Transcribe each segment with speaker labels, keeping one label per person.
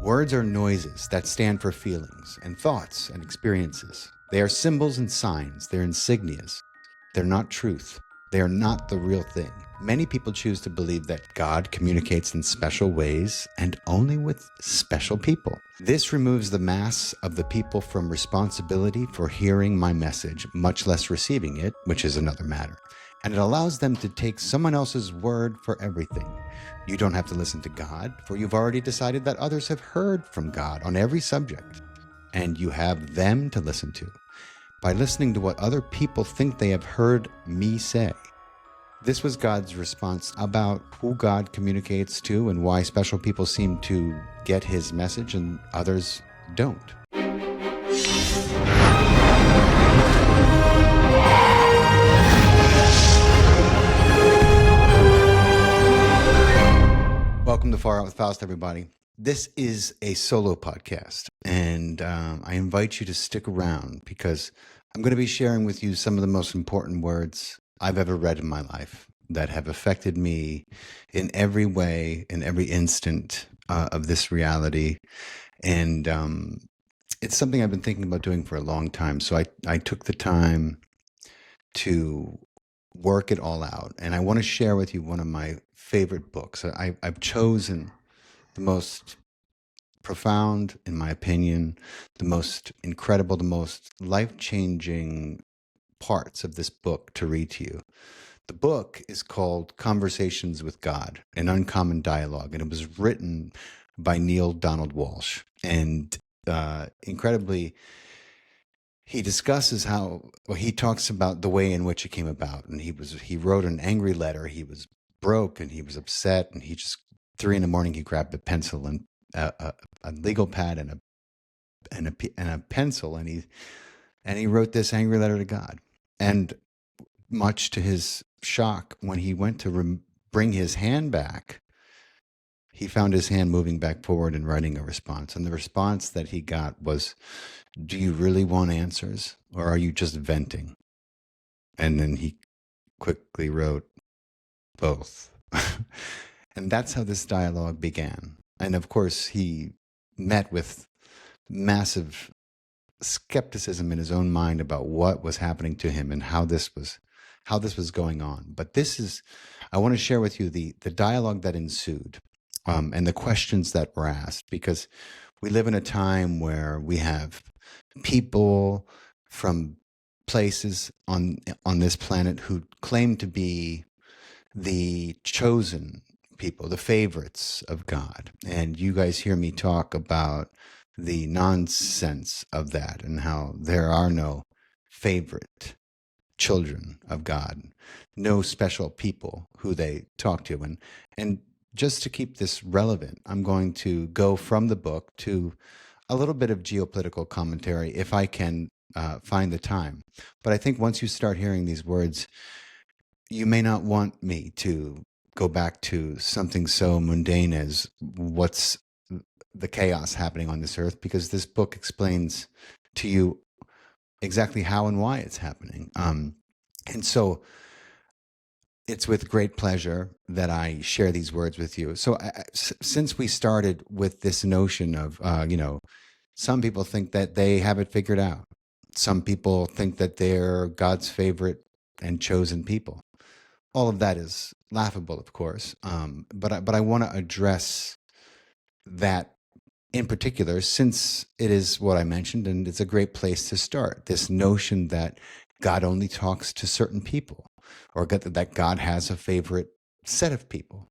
Speaker 1: Words are noises that stand for feelings and thoughts and experiences. They are symbols and signs. They're insignias. They're not truth. They are not the real thing. Many people choose to believe that God communicates in special ways and only with special people. This removes the mass of the people from responsibility for hearing my message, much less receiving it, which is another matter. And it allows them to take someone else's word for everything. You don't have to listen to God, for you've already decided that others have heard from God on every subject, and you have them to listen to. By listening to what other people think they have heard me say. This was God's response about who God communicates to and why special people seem to get his message and others don't. Welcome to Far Out with Faust, everybody. This is a solo podcast, and I invite you to stick around because I'm going to be sharing with you some of the most important words I've ever read in my life that have affected me in every way, in every instant of this reality. And it's something I've been thinking about doing for a long time. So I took the time to work it all out. And I want to share with you one of my favorite books. I've chosen the most profound, in my opinion, the most incredible, the most life-changing parts of this book to read to you. The book is called Conversations with God, an Uncommon Dialogue, and it was written by Neale Walsch. And incredibly, he discusses he talks about the way in which it came about. And he wrote an angry letter. He was broke and he was upset, and he just 3 a.m, he grabbed a pencil and a legal pad and a pencil, and he wrote this angry letter to God. And much to his shock, when he went to bring his hand back, he found his hand moving back forward and writing a response. And the response that he got was, "Do you really want answers, or are you just venting?" And then he quickly wrote, "Both." And that's how this dialogue began. And of course, he met with massive skepticism in his own mind about what was happening to him and how this was going on. But I want to share with you the dialogue that ensued, and the questions that were asked, because we live in a time where we have people from places on this planet who claim to be the chosen people, the favorites of God. And you guys hear me talk about the nonsense of that and how there are no favorite children of God, no special people who they talk to. And just to keep this relevant, I'm going to go from the book to a little bit of geopolitical commentary if I can find the time. But I think once you start hearing these words, you may not want me to go back to something so mundane as what's the chaos happening on this earth, because this book explains to you exactly how and why it's happening. And so it's with great pleasure that I share these words with you. So since we started with this notion of, some people think that they have it figured out. Some people think that they're God's favorite and chosen people. All of that is laughable, of course. But I want to address that in particular, since it is what I mentioned, and it's a great place to start. This notion that God only talks to certain people, or that God has a favorite set of people,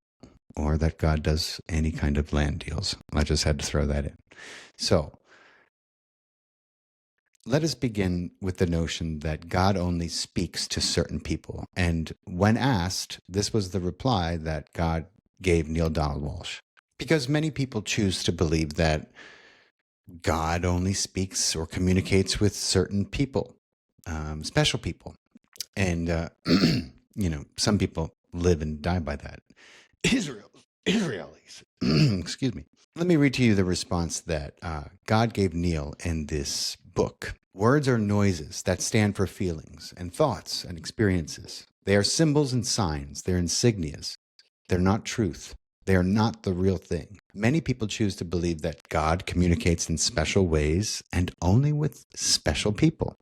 Speaker 1: or that God does any kind of land deals. I just had to throw that in. So let us begin with the notion that God only speaks to certain people. And when asked, this was the reply that God gave Neale Walsch. Because many people choose to believe that God only speaks or communicates with certain people, special people. And, some people live and die by that. Israelis. Excuse me. Let me read to you the response that God gave Neale in this book. Words are noises that stand for feelings and thoughts and experiences. They are symbols and signs. They're insignias. They're not truth. They are not the real thing. Many people choose to believe that God communicates in special ways and only with special people.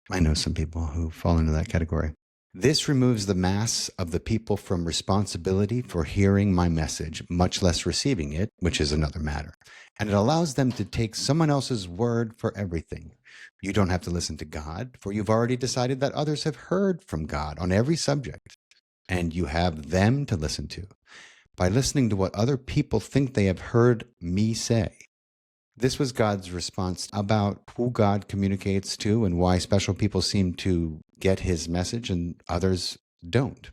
Speaker 1: I know some people who fall into that category. This removes the mass of the people from responsibility for hearing my message, much less receiving it, which is another matter. And it allows them to take someone else's word for everything. You don't have to listen to God, for you've already decided that others have heard from God on every subject, and you have them to listen to. By listening to what other people think they have heard me say. This was God's response about who God communicates to and why special people seem to get his message and others don't.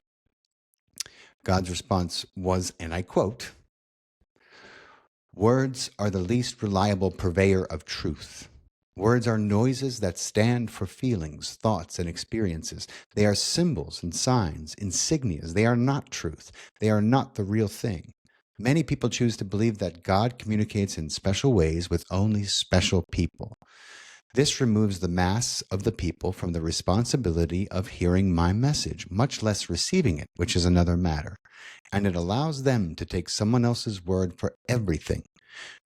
Speaker 1: God's response was, and I quote, "Words are the least reliable purveyor of truth. Words are noises that stand for feelings, thoughts, and experiences. They are symbols and signs, insignias. They are not truth. They are not the real thing. Many people choose to believe that God communicates in special ways with only special people. This removes the mass of the people from the responsibility of hearing my message, much less receiving it, which is another matter. And it allows them to take someone else's word for everything.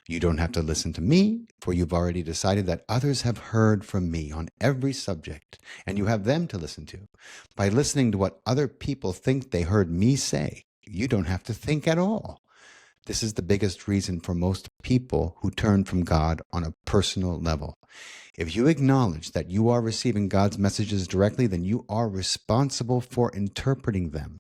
Speaker 1: You don't have to listen to me, for you've already decided that others have heard from me on every subject, and you have them to listen to. By listening to what other people think they heard me say, you don't have to think at all. This is the biggest reason for most people who turn from God on a personal level. If you acknowledge that you are receiving God's messages directly, then you are responsible for interpreting them.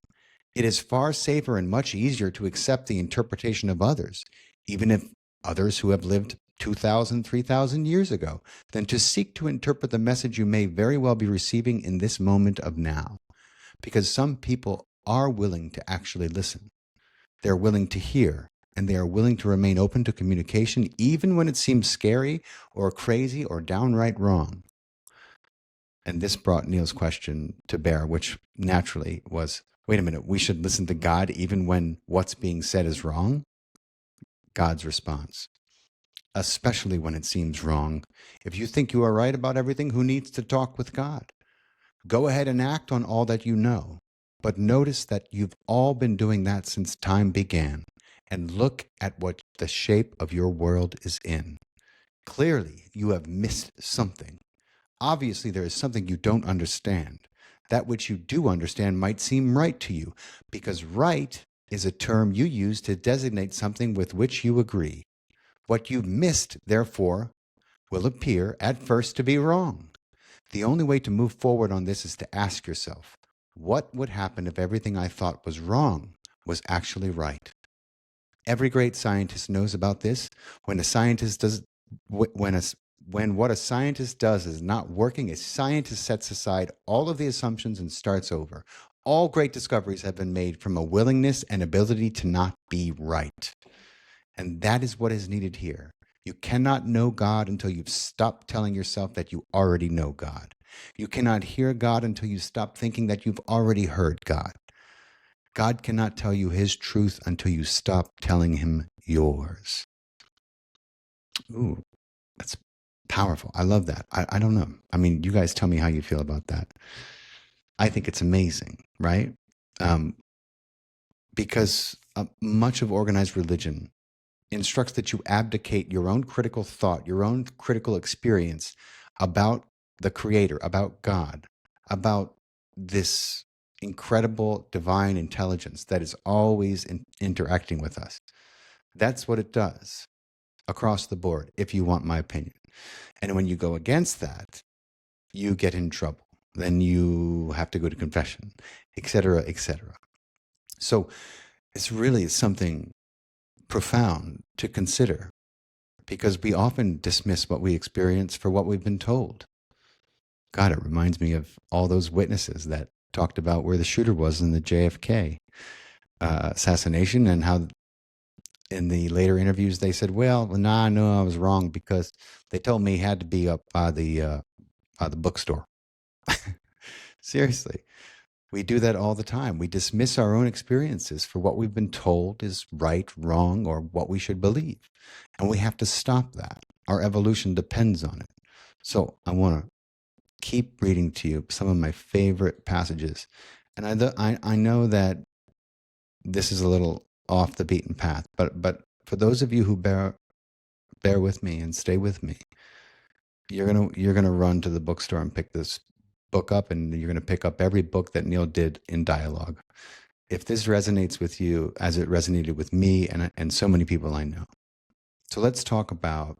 Speaker 1: It is far safer and much easier to accept the interpretation of others, even if others who have lived 2,000, 3,000 years ago, than to seek to interpret the message you may very well be receiving in this moment of now. Because some people are willing to actually listen. They're willing to hear, and they are willing to remain open to communication even when it seems scary or crazy or downright wrong. And this brought Neale's question to bear, which naturally was, wait a minute, we should listen to God even when what's being said is wrong? God's response, especially when it seems wrong. If you think you are right about everything, who needs to talk with God? Go ahead and act on all that you know. But notice that you've all been doing that since time began. And look at what the shape of your world is in. Clearly, you have missed something. Obviously, there is something you don't understand. That which you do understand might seem right to you, because right is a term you use to designate something with which you agree. What you've missed, therefore, will appear at first to be wrong. The only way to move forward on this is to ask yourself, what would happen if everything I thought was wrong was actually right? Every great scientist knows about this. When what a scientist does is not working, a scientist sets aside all of the assumptions and starts over. All great discoveries have been made from a willingness and ability to not be right. And that is what is needed here. You cannot know God until you've stopped telling yourself that you already know God. You cannot hear God until you stop thinking that you've already heard God. God cannot tell you his truth until you stop telling him yours. Ooh, that's powerful. I love that. I don't know. I mean, you guys tell me how you feel about that. I think it's amazing, right? Because much of organized religion instructs that you abdicate your own critical thought, your own critical experience about the Creator, about God, about this incredible divine intelligence that is always interacting with us. That's what it does across the board, if you want my opinion. And when you go against that, you get in trouble. Then you have to go to confession, etc., etc. So it's really something profound to consider, because we often dismiss what we experience for what we've been told. God, it reminds me of all those witnesses that talked about where the shooter was in the JFK assassination, and how in the later interviews they said, well, nah, no, I was wrong because they told me he had to be up by the bookstore. Seriously. We do that all the time. We dismiss our own experiences for what we've been told is right, wrong, or what we should believe. And we have to stop that. Our evolution depends on it. So I want to keep reading to you some of my favorite passages. And I know that this is a little off the beaten path, but for those of you who bear with me and stay with me, you're gonna run to the bookstore and pick this book up, and you're gonna pick up every book that Neale did in dialogue. If this resonates with you as it resonated with me and so many people I know. So let's talk about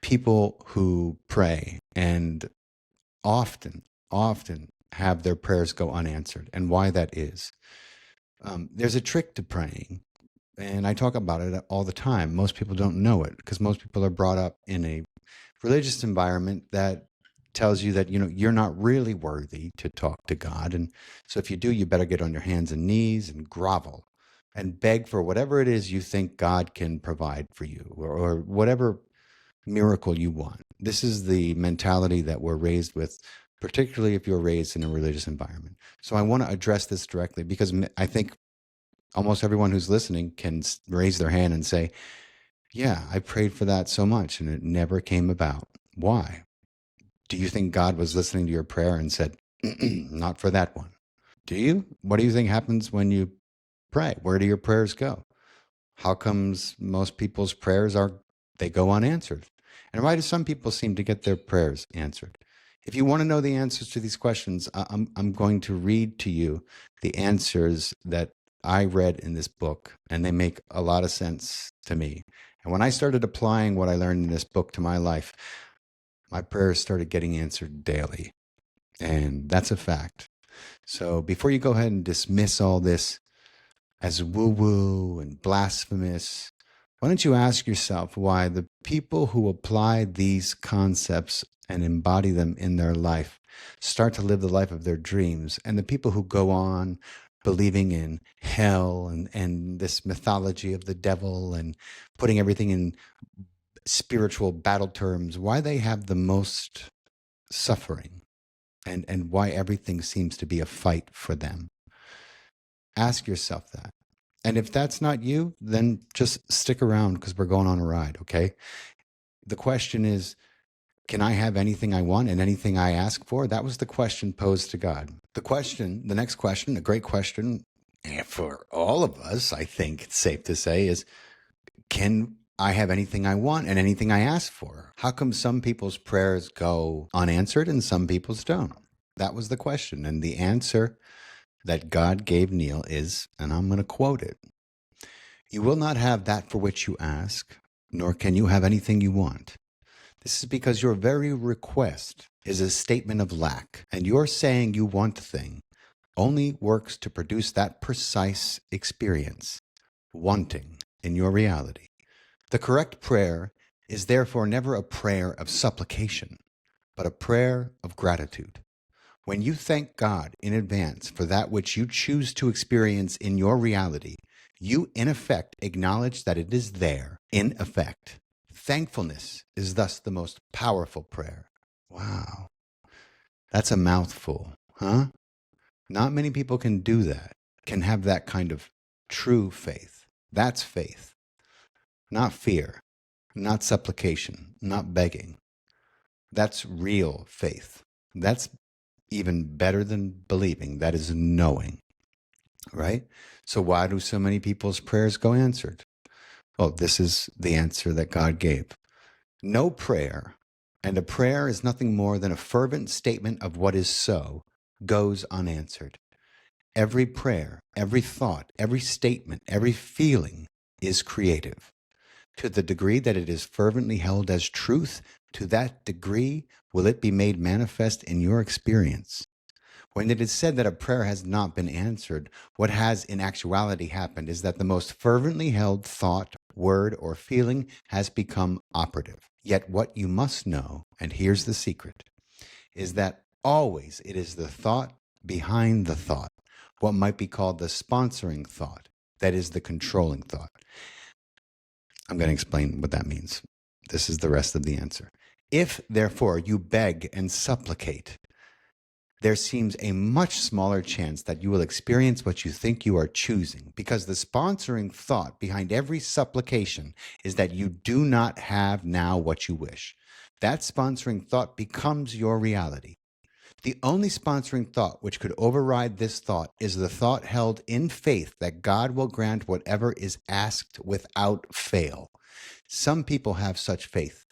Speaker 1: people who pray and often have their prayers go unanswered, and why that is. There's a trick to praying, and I talk about it all the time. Most people don't know it because most people are brought up in a religious environment that tells you that you're not really worthy to talk to God, and so if you do, you better get on your hands and knees and grovel and beg for whatever it is you think God can provide for you, or whatever miracle you want. This is the mentality that we're raised with, particularly if you're raised in a religious environment. So I want to address this directly because I think almost everyone who's listening can raise their hand and say, yeah, I prayed for that so much and it never came about. Why? Do you think God was listening to your prayer and said, not for that one? Do you? What do you think happens when you pray? Where do your prayers go? How comes most people's prayers they go unanswered? And why do some people seem to get their prayers answered? If you want to know the answers to these questions, I'm going to read to you the answers that I read in this book, and they make a lot of sense to me. And when I started applying what I learned in this book to my life, my prayers started getting answered daily. And that's a fact. So before you go ahead and dismiss all this as woo-woo and blasphemous, why don't you ask yourself why the people who apply these concepts and embody them in their life start to live the life of their dreams, and the people who go on believing in hell and this mythology of the devil and putting everything in spiritual battle terms, why they have the most suffering and why everything seems to be a fight for them. Ask yourself that. And if that's not you, then just stick around because we're going on a ride, okay? The question is, can I have anything I want and anything I ask for? That was the question posed to God. The next question, a great question for all of us, I think it's safe to say, is, can I have anything I want and anything I ask for? How come some people's prayers go unanswered and some people's don't? That was the question. And the answer that God gave Neale is, and I'm going to quote it, "You will not have that for which you ask, nor can you have anything you want. This is because your very request is a statement of lack, and your saying you want a thing only works to produce that precise experience, wanting, in your reality. The correct prayer is therefore never a prayer of supplication, but a prayer of gratitude. When you thank God in advance for that which you choose to experience in your reality, you in effect acknowledge that it is there in effect. Thankfulness is thus the most powerful prayer." Wow. That's a mouthful, huh? Not many people can do that, can have that kind of true faith. That's faith. Not fear, not supplication, not begging. That's real faith. That's even better than believing. That is knowing, right? So why do so many people's prayers go answered? Well, this is the answer that God gave. No prayer, and a prayer is nothing more than a fervent statement of what is so, goes unanswered. Every prayer, every thought, every statement, every feeling is creative. To the degree that it is fervently held as truth, to that degree will it be made manifest in your experience. When it is said that a prayer has not been answered, what has in actuality happened is that the most fervently held thought, word, or feeling has become operative. Yet what you must know, and here's the secret, is that always it is the thought behind the thought, what might be called the sponsoring thought, that is the controlling thought. I'm going to explain what that means. This is the rest of the answer. If, therefore, you beg and supplicate, there seems a much smaller chance that you will experience what you think you are choosing, because the sponsoring thought behind every supplication is that you do not have now what you wish. That sponsoring thought becomes your reality. The only sponsoring thought which could override this thought is the thought held in faith that God will grant whatever is asked without fail. Some people have such faith,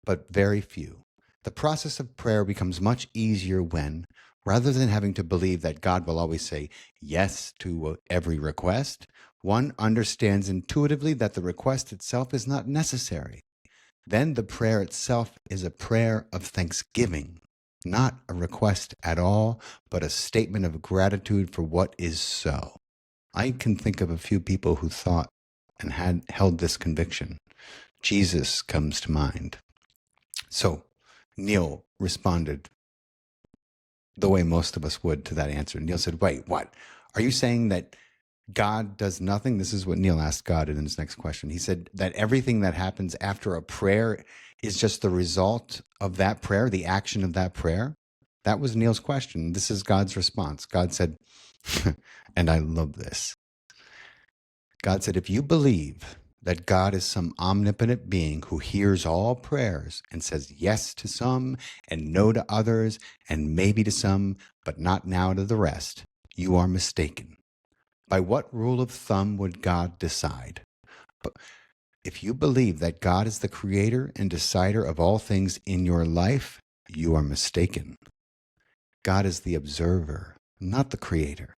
Speaker 1: but very few. The process of prayer becomes much easier when, rather than having to believe that God will always say yes to every request, one understands intuitively that the request itself is not necessary. Then the prayer itself is a prayer of thanksgiving, not a request at all, but a statement of gratitude for what is so. I can think of a few people who thought and had held this conviction. Jesus comes to mind. So Neale responded the way most of us would to that answer. Neale said, wait, what? Are you saying that God does nothing? This is what Neale asked God in his next question. He said that everything that happens after a prayer is just the result of that prayer, the action of that prayer. That was Neale's question. This is God's response. God said, and I love this. God said, if you believe that God is some omnipotent being who hears all prayers and says yes to some and no to others and maybe to some, but not now to the rest, you are mistaken. By what rule of thumb would God decide? But if you believe that God is the creator and decider of all things in your life, you are mistaken. God is the observer, not the creator.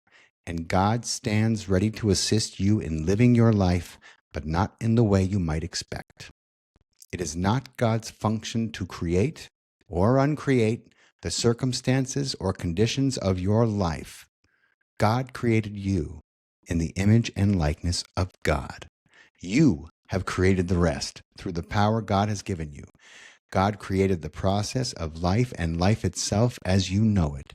Speaker 1: And God stands ready to assist you in living your life, but not in the way you might expect. It is not God's function to create or uncreate the circumstances or conditions of your life. God created you in the image and likeness of God. You have created the rest through the power God has given you. God created the process of life and life itself as you know it.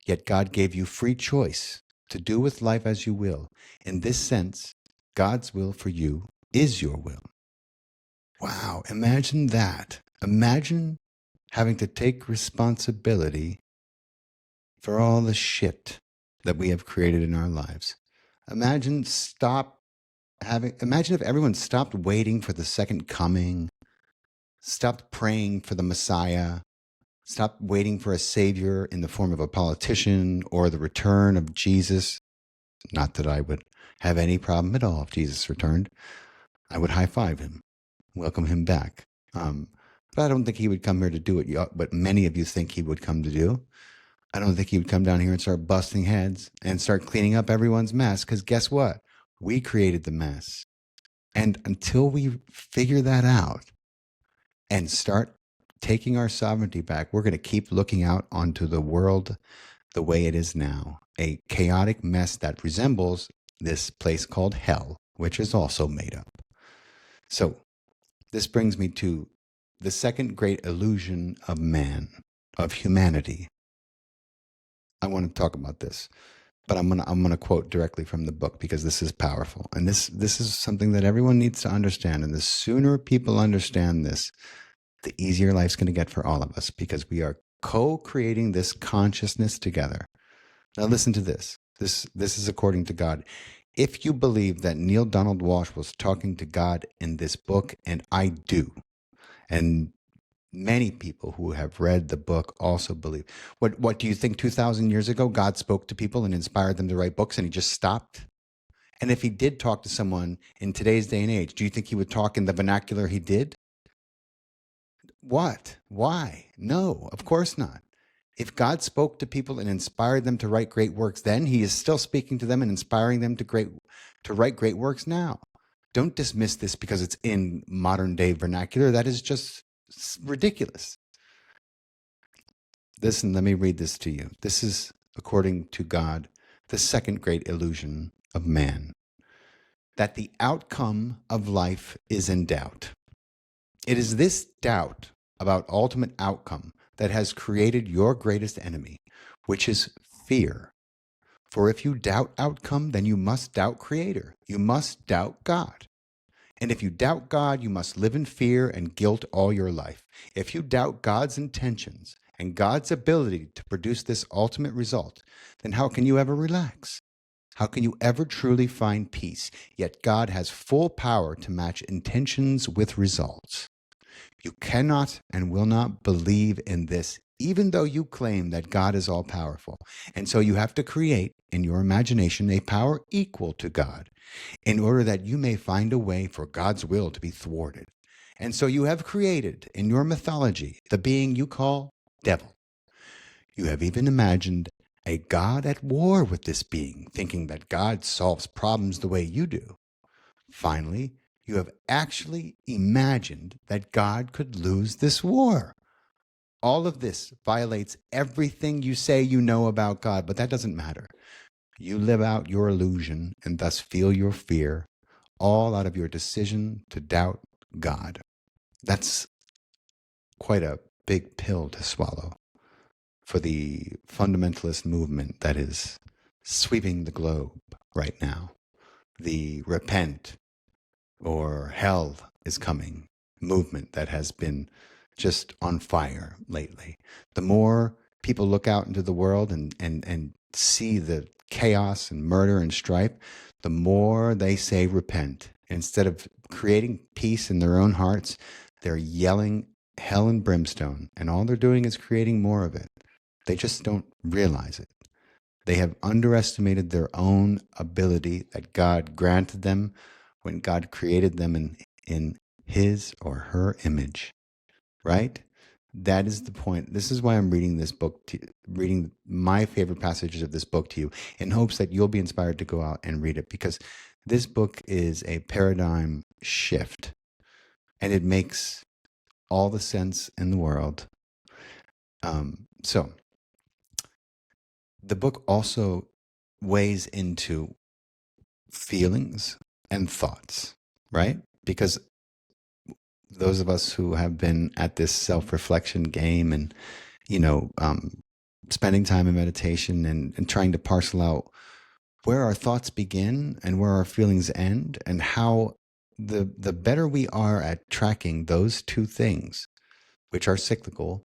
Speaker 1: Yet God gave you free choice to do with life as you will. In this sense, God's will for you is your will. Wow, imagine that. Imagine having to take responsibility for all the shit that we have created in our lives. Imagine if everyone stopped waiting for the second coming, stopped praying for the Messiah, stopped waiting for a savior in the form of a politician or the return of Jesus. Not that I would have any problem at all if Jesus returned. I would high-five him, welcome him back. But I don't think he would come here to do what many of you think he would come to do. I don't think he would come down here and start busting heads and start cleaning up everyone's mess, because guess what? We created the mess. And until we figure that out and start taking our sovereignty back, we're going to keep looking out onto the world the way it is now, a chaotic mess that resembles this place called hell, which is also made up. So this brings me to the second great illusion of man, of humanity. I want to talk about this, but I'm gonna quote directly from the book because this is powerful, and this is something that everyone needs to understand. And the sooner people understand this, the easier life's going to get for all of us, because we are co-creating this consciousness together. Now listen to this. This is according to God. If you believe that Neale Donald Walsch was talking to God in this book, and I do, and many people who have read the book also believe. What do you think 2,000 years ago God spoke to people and inspired them to write books and he just stopped? And if he did talk to someone in today's day and age, do you think he would talk in the vernacular he did? What? Why? No, of course not. If God spoke to people and inspired them to write great works then, he is still speaking to them and inspiring them to write great works now. Don't dismiss this because it's in modern day vernacular. That is just ridiculous. Listen, let me read this to you. This is, according to God, the second great illusion of man, that the outcome of life is in doubt. It is this doubt about ultimate outcome that has created your greatest enemy, which is fear. For if you doubt outcome, then you must doubt Creator. You must doubt God. And if you doubt God, you must live in fear and guilt all your life. If you doubt God's intentions and God's ability to produce this ultimate result, then how can you ever relax? How can you ever truly find peace? Yet God has full power to match intentions with results. You cannot and will not believe in this even though you claim that God is all powerful. And so you have to create in your imagination a power equal to God in order that you may find a way for God's will to be thwarted. And so you have created in your mythology the being you call devil. You have even imagined a God at war with this being, thinking that God solves problems the way you do. Finally, you have actually imagined that God could lose this war. All of this violates everything you say you know about God, but that doesn't matter. You live out your illusion and thus feel your fear, all out of your decision to doubt God. That's quite a big pill to swallow for the fundamentalist movement that is sweeping the globe right now. The repent or hell is coming movement that has been just on fire lately. The more people look out into the world and see the chaos and murder and strife, the more they say repent. Instead of creating peace in their own hearts, they're yelling hell and brimstone, and all they're doing is creating more of it. They just don't realize it. They have underestimated their own ability that God granted them when God created them in his or her image, right? That is the point. This is why I'm reading this book, reading my favorite passages of this book to you in hopes that you'll be inspired to go out and read it, because this book is a paradigm shift and it makes all the sense in the world. So the book also weighs into feelings and thoughts, right? Because those of us who have been at this self-reflection game and, spending time in meditation and trying to parcel out where our thoughts begin and where our feelings end, and how the better we are at tracking those two things, which are cyclical,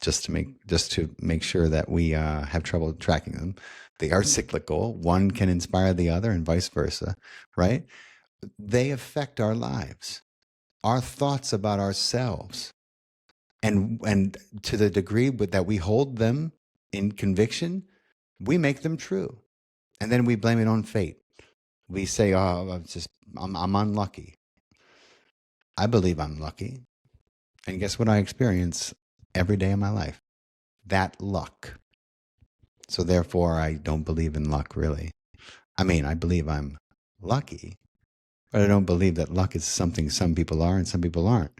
Speaker 1: just to make sure that we have trouble tracking them. They are cyclical. One can inspire the other and vice versa, right? They affect our lives, our thoughts about ourselves. And to the degree that we hold them in conviction, we make them true. And then we blame it on fate. We say, oh, I'm unlucky. I believe I'm lucky. And guess what I experience every day of my life? That luck. So therefore, I don't believe in luck, really. I mean, I believe I'm lucky, but I don't believe that luck is something some people are and some people aren't.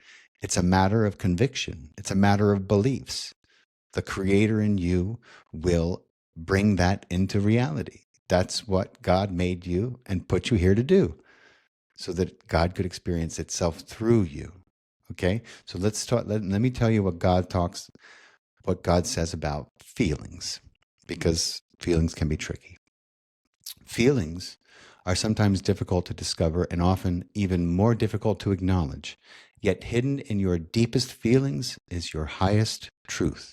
Speaker 1: It's a matter of conviction. It's a matter of beliefs. The creator in you will bring that into reality. That's what God made you and put you here to do, so that God could experience itself through you. Okay? So let's talk. Let me tell you what God says about feelings, because feelings can be tricky. Feelings are sometimes difficult to discover and often even more difficult to acknowledge. Yet hidden in your deepest feelings is your highest truth.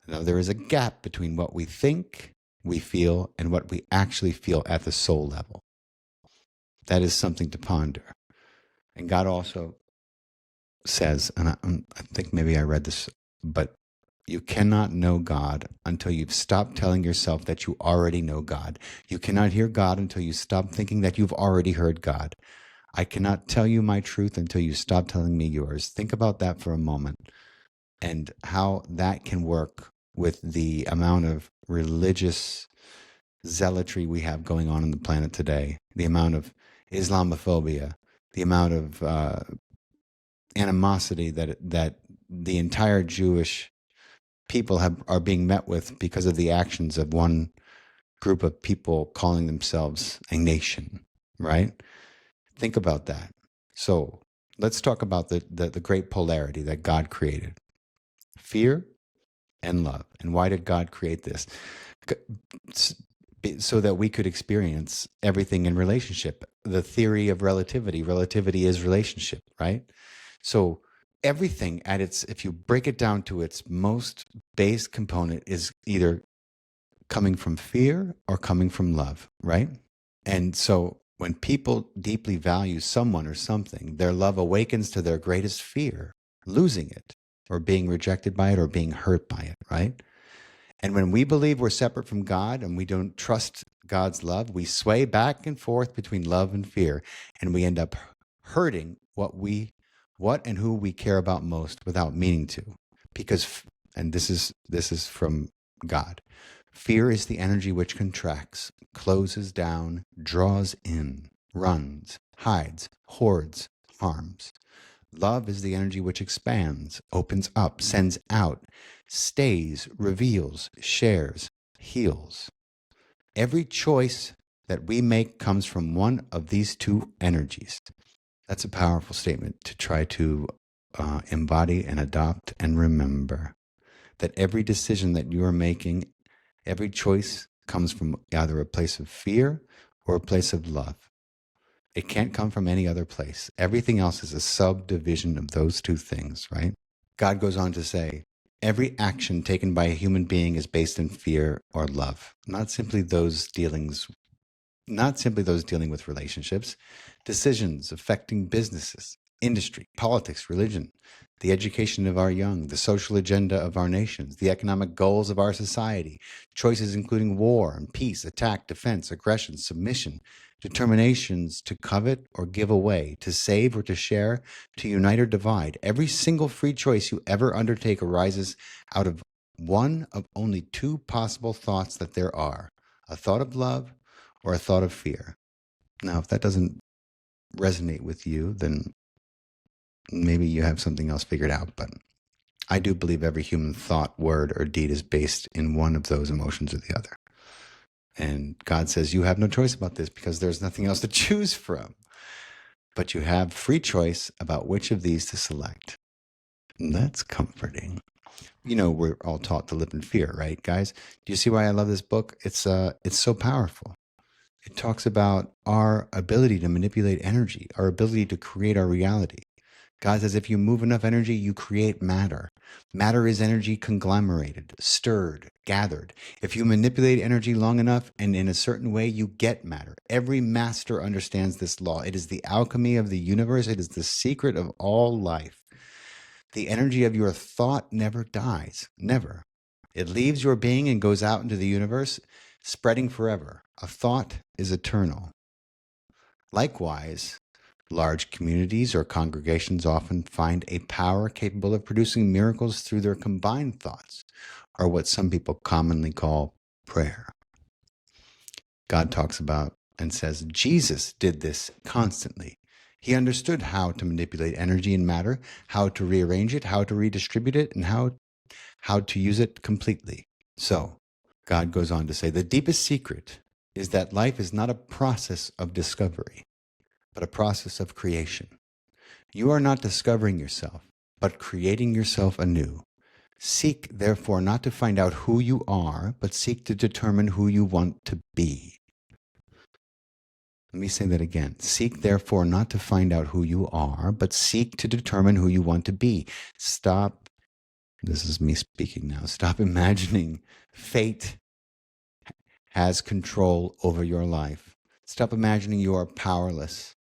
Speaker 1: Now, there is a gap between what we think we feel and what we actually feel at the soul level. That is something to ponder. And God also says, and I think maybe I read this, but you cannot know God until you've stopped telling yourself that you already know God. You cannot hear God until you stop thinking that you've already heard God. I cannot tell you my truth until you stop telling me yours. Think about that for a moment, and how that can work with the amount of religious zealotry we have going on the planet today, the amount of Islamophobia, the amount of animosity that the entire Jewish people are being met with because of the actions of one group of people calling themselves a nation, right? Think about that. So let's talk about the great polarity that God created: fear and love. And why did God create this? So that we could experience everything in relationship. The theory of relativity. Relativity is relationship, right? So everything if you break it down to its most base component, is either coming from fear or coming from love, right? And so when people deeply value someone or something, their love awakens to their greatest fear, losing it. or being rejected by it or being hurt by it, right? And when we believe we're separate from God and we don't trust God's love, we sway back and forth between love and fear, and we end up hurting what and who we care about most without meaning to. Because, and this is from God, fear is the energy which contracts, closes down, draws in, runs, hides, hoards, harms. Love is the energy which expands, opens up, sends out, stays, reveals, shares, heals. Every choice that we make comes from one of these two energies. That's a powerful statement to try to embody and adopt and remember. That every decision that you are making, every choice comes from either a place of fear or a place of love. It can't come from any other place. Everything else is a subdivision of those two things, right? God goes on to say, every action taken by a human being is based in fear or love, not simply those dealing with relationships, decisions affecting businesses, industry, politics, religion, the education of our young, the social agenda of our nations, the economic goals of our society, choices including war and peace, attack, defense, aggression, submission, determinations to covet or give away, to save or to share, to unite or divide. Every single free choice you ever undertake arises out of one of only two possible thoughts that there are: a thought of love or a thought of fear. Now, if that doesn't resonate with you, then maybe you have something else figured out. But I do believe every human thought, word, or deed is based in one of those emotions or the other. And God says you have no choice about this because there's nothing else to choose from. But you have free choice about which of these to select. And that's comforting. You know, we're all taught to live in fear, right, guys? Do you see why I love this book? It's so powerful. It talks about our ability to manipulate energy, our ability to create our reality. God says if you move enough energy, you create matter. Matter is energy conglomerated, stirred, gathered. If you manipulate energy long enough and in a certain way, you get matter. Every master understands this law. It is the alchemy of the universe. It is the secret of all life. The energy of your thought never dies, never. It leaves your being and goes out into the universe, spreading forever. A thought is eternal. Likewise, large communities or congregations often find a power capable of producing miracles through their combined thoughts, or what some people commonly call prayer. God talks about and says Jesus did this constantly. He understood how to manipulate energy and matter, how to rearrange it, how to redistribute it, and how to use it completely. So, God goes on to say, the deepest secret is that life is not a process of discovery, but a process of creation. You are not discovering yourself, but creating yourself anew. Seek, therefore, not to find out who you are, but seek to determine who you want to be. Let me say that again. Seek, therefore, not to find out who you are, but seek to determine who you want to be. Stop, this is me speaking now, stop imagining fate has control over your life. Stop imagining you are powerless.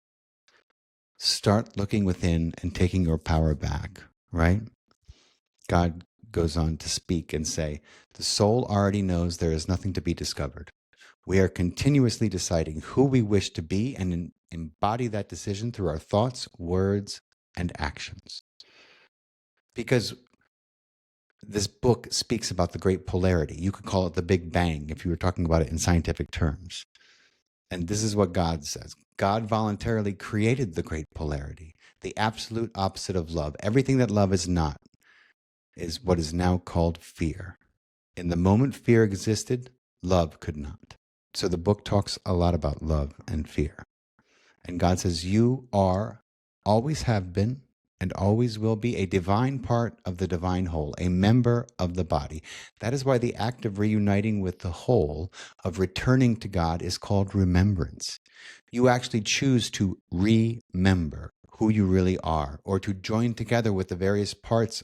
Speaker 1: Start looking within and taking your power back, right? God goes on to speak and say, the soul already knows there is nothing to be discovered. We are continuously deciding who we wish to be and embody that decision through our thoughts, words, and actions. Because this book speaks about the great polarity. You could call it the Big Bang if you were talking about it in scientific terms. And this is what God says. God voluntarily created the great polarity, the absolute opposite of love. Everything that love is not is what is now called fear. In the moment fear existed, love could not. So the book talks a lot about love and fear. And God says, you are, always have been, and always will be a divine part of the divine whole, a member of the body. That is why the act of reuniting with the whole, of returning to God, is called remembrance. You actually choose to remember who you really are, or to join together with the various parts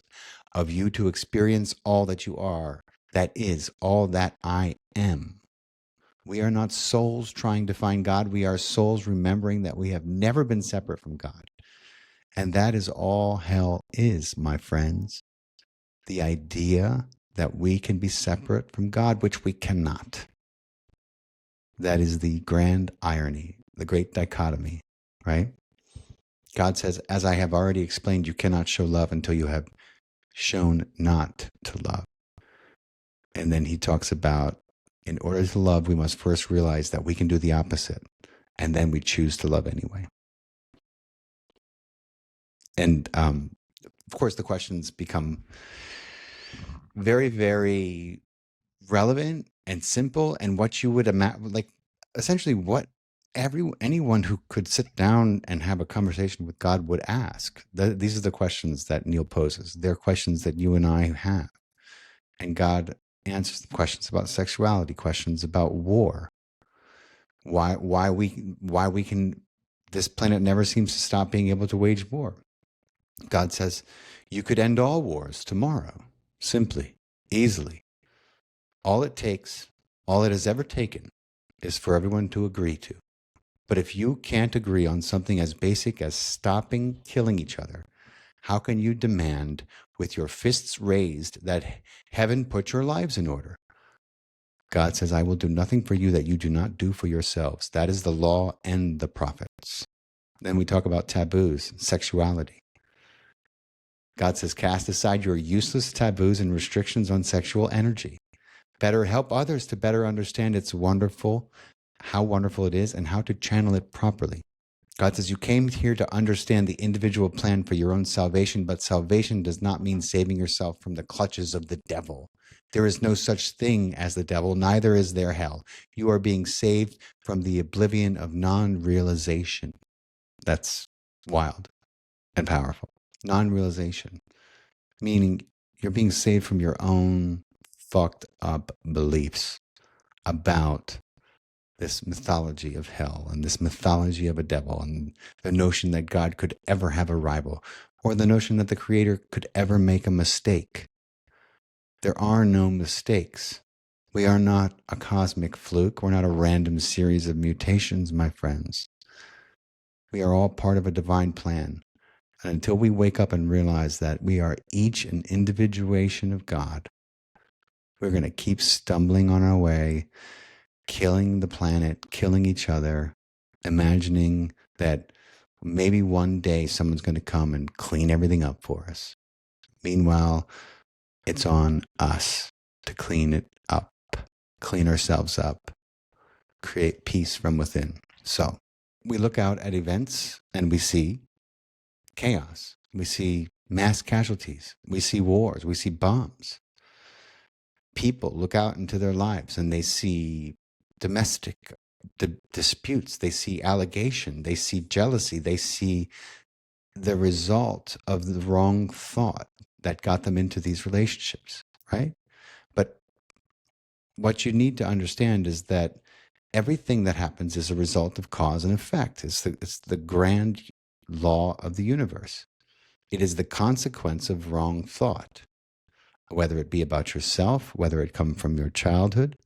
Speaker 1: of you to experience all that you are, that is, all that I am. We are not souls trying to find God. We are souls remembering that we have never been separate from God. And that is all hell is, my friends. the idea that we can be separate from God, which we cannot. That is the grand irony, the great dichotomy, right? God says, as I have already explained, you cannot show love until you have shown not to love. And then he talks about, in order to love, we must first realize that we can do the opposite, and then we choose to love anyway. And of course, the questions become very, very relevant and simple, and what you would imagine, like essentially what anyone who could sit down and have a conversation with God would ask. These are the questions that Neale poses. They're questions that you and I have. And God answers the questions about sexuality, questions about war. Why we can, this planet never seems to stop being able to wage war. God says, you could end all wars tomorrow, simply, easily. All it takes, all it has ever taken, is for everyone to agree to. But if you can't agree on something as basic as stopping killing each other, how can you demand with your fists raised that heaven put your lives in order? God says, I will do nothing for you that you do not do for yourselves. That is the law and the prophets. Then we talk about taboos, sexuality. God says, cast aside your useless taboos and restrictions on sexual energy. Better help others to better understand how wonderful it is, and how to channel it properly. God says, you came here to understand the individual plan for your own salvation, but salvation does not mean saving yourself from the clutches of the devil. There is no such thing as the devil, neither is there hell. You are being saved from the oblivion of non-realization. That's wild and powerful. Non-realization, meaning you're being saved from your own fucked up beliefs about this mythology of hell and this mythology of a devil and the notion that God could ever have a rival, or the notion that the Creator could ever make a mistake. There are no mistakes. We are not a cosmic fluke. We're not a random series of mutations, my friends. We are all part of a divine plan. And until we wake up and realize that we are each an individuation of God, we're going to keep stumbling on our way, killing the planet, killing each other, imagining that maybe one day someone's going to come and clean everything up for us. Meanwhile, it's on us to clean it up, clean ourselves up, create peace from within. So we look out at events and we see chaos. We see mass casualties. We see wars. We see bombs. People look out into their lives and they see domestic disputes. They see allegation. They see jealousy. They see the result of the wrong thought that got them into these relationships, right? But what you need to understand is that everything that happens is a result of cause and effect. It's the grand law of the universe. It is the consequence of wrong thought, whether it be about yourself, whether it come from your childhood.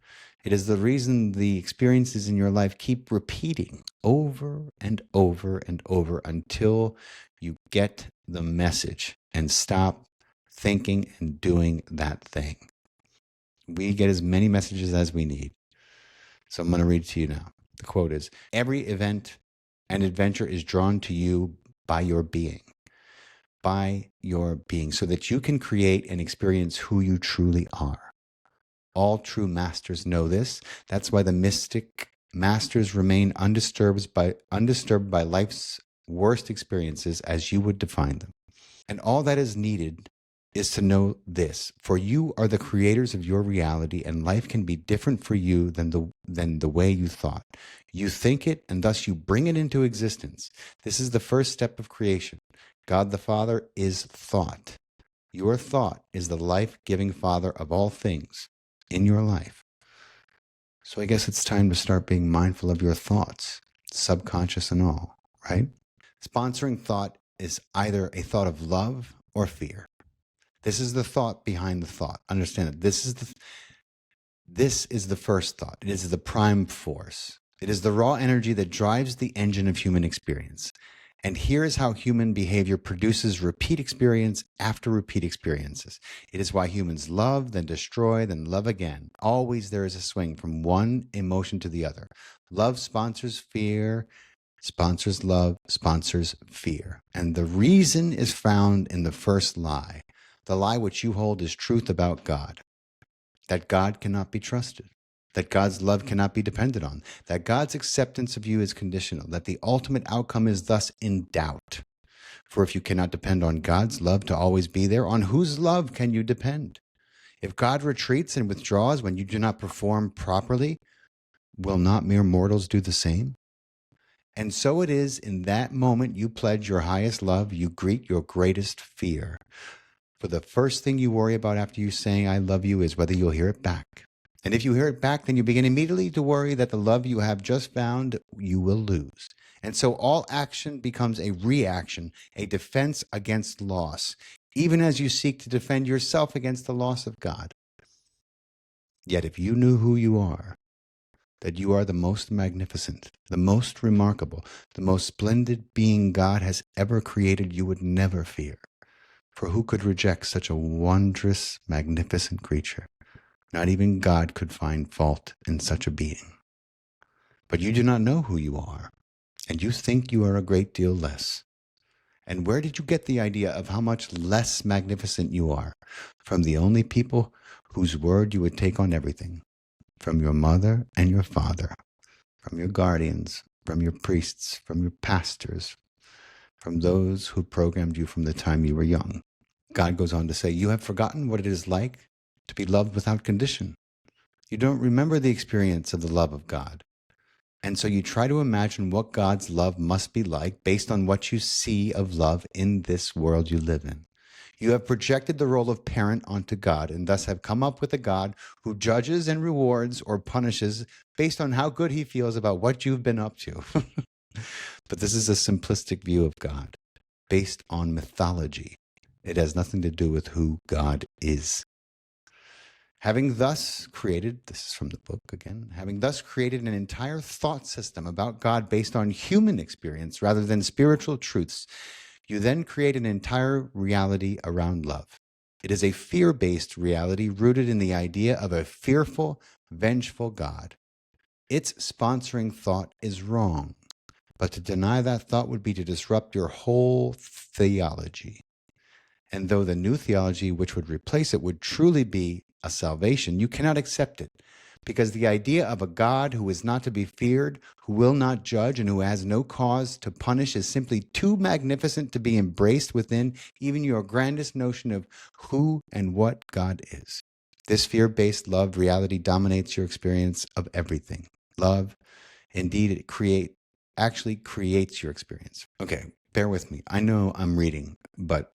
Speaker 1: It is the reason the experiences in your life keep repeating over and over and over until you get the message and stop thinking and doing that thing. We get as many messages as we need. So I'm going to read it to you now. The quote is, every event and adventure is drawn to you by your being, so that you can create and experience who you truly are. All true masters know this. That's why the mystic masters remain undisturbed by life's worst experiences as you would define them. And all that is needed is to know this: for you are the creators of your reality, and life can be different for you than the way you thought. You think it, and thus you bring it into existence. This is the first step of creation. God the Father is thought. Your thought is the life-giving Father of all things in your life. So I guess it's time to start being mindful of your thoughts, subconscious and all, right? Sponsoring thought is either a thought of love or fear. This is the thought behind the thought. Understand that this is the first thought. It is the prime force. It is the raw energy that drives the engine of human experience. And here is how human behavior produces repeat experience after repeat experiences. It is why humans love, then destroy, then love again. Always there is a swing from one emotion to the other. Love sponsors fear, sponsors love, sponsors fear. And the reason is found in the first lie. The lie which you hold is truth about God. That God cannot be trusted, that God's love cannot be depended on, that God's acceptance of you is conditional, that the ultimate outcome is thus in doubt. For if you cannot depend on God's love to always be there, on whose love can you depend? If God retreats and withdraws when you do not perform properly, will not mere mortals do the same? And so it is in that moment you pledge your highest love, you greet your greatest fear. For the first thing you worry about after you saying, I love you, is whether you'll hear it back. And if you hear it back, then you begin immediately to worry that the love you have just found, you will lose. And so all action becomes a reaction, a defense against loss, even as you seek to defend yourself against the loss of God. Yet if you knew who you are, that you are the most magnificent, the most remarkable, the most splendid being God has ever created, you would never fear. For who could reject such a wondrous, magnificent creature? Not even God could find fault in such a being. But you do not know who you are, and you think you are a great deal less. And where did you get the idea of how much less magnificent you are? From the only people whose word you would take on everything. From your mother and your father, from your guardians, from your priests, from your pastors, from those who programmed you from the time you were young. God goes on to say, you have forgotten what it is like to be loved without condition. You don't remember the experience of the love of God. And so you try to imagine what God's love must be like based on what you see of love in this world you live in. You have projected the role of parent onto God and thus have come up with a God who judges and rewards or punishes based on how good he feels about what you've been up to. But this is a simplistic view of God based on mythology. It has nothing to do with who God is. Having thus created, this is from the book again, having thus created an entire thought system about God based on human experience rather than spiritual truths, you then create an entire reality around love. It is a fear-based reality rooted in the idea of a fearful, vengeful God. Its sponsoring thought is wrong, but to deny that thought would be to disrupt your whole theology. And though the new theology which would replace it would truly be a salvation, you cannot accept it, because the idea of a God who is not to be feared, who will not judge, and who has no cause to punish is simply too magnificent to be embraced within even your grandest notion of who and what God is. This fear-based love reality dominates your experience of everything. Love, indeed, it actually creates your experience. Okay, bear with me. I know I'm reading, but